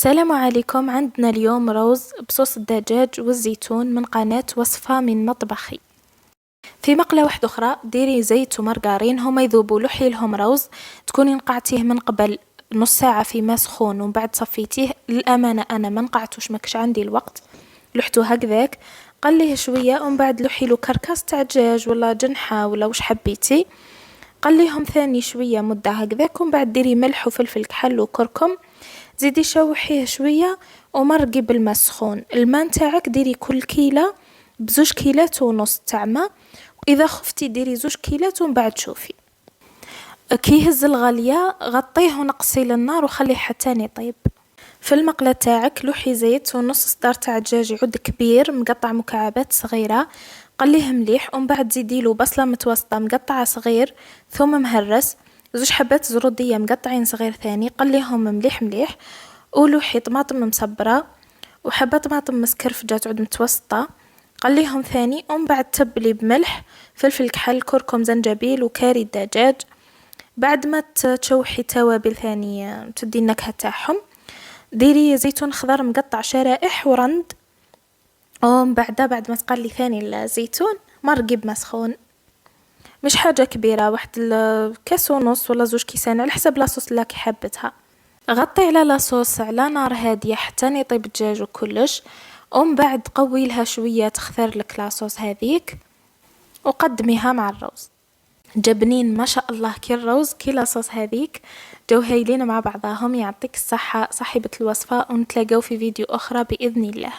السلام عليكم. عندنا اليوم روز بصوص الدجاج والزيتون من قناة وصفة من مطبخي. في مقلة واحدة أخرى ديري زيت ومرقارين هما يذوبوا لحي لهم روز، تكوني نقعتيه من قبل نص ساعة في ماء سخون ومن بعد صفيتيه. للأمانة أنا ما نقعتوش، ماكش عندي الوقت، لحتو هكذاك. قليه شوية ومن بعد لحي له كركاس تاع دجاج ولا جنحة ولا وش حبيتي. قليهم ثاني شوية مدة هكذاك ومن بعد ديري ملح وفلفل كحل وكركم، زيدي شوحيه شوية ومرقي بالماء السخون. الماء نتاعك ديري كل كيلة بزوج كيلات ونص تاع ماء، واذا خفتي ديري زوج كيلات ومن بعد شوفي. كي يهز الغالية غطيه ونقصي للنار وخليه حتى يطيب. في المقلة تاعك لوحي زيت ونص صدار تاع دجاج يعود كبير مقطع مكعبات صغيرة، قليه مليح ومن بعد زيديله بصلة متوسطة مقطعة صغير، ثوم مهرس، زوج حبات زرودية مقطعين صغير ثاني، قليهم مليح مليح. ولوحي طماطم مصبرة وحبة طماطم مسكرفجة تعود متوسطة، قليهم ثاني ومن بعد تبلي بملح فلفل كحل كركم زنجبيل وكاري الدجاج. بعد ما تشوحي توابل ثانية تدي النكهة تاعهم، ديري زيتون خضر مقطع شرائح ورند، ومن بعد ما تقلي ثاني الزيتون مرقي بماء سخون. مش حاجة كبيرة، واحد كاس ونص ولا زوج كيسان على حسب لاصوص اللي حبتها. غطي على لاصوص على نار هادية حتى يطيب الدجاج وكلش، ومن بعد قوي لها شوية تخثر لك لاصوص هذيك وقدميها مع الروز. جبنين ما شاء الله، كي الروز كي لاصوص هذيك، جو هايلين مع بعضهم. يعطيك الصحة صاحبة الوصفة، ونتلاقوا في فيديو أخرى بإذن الله.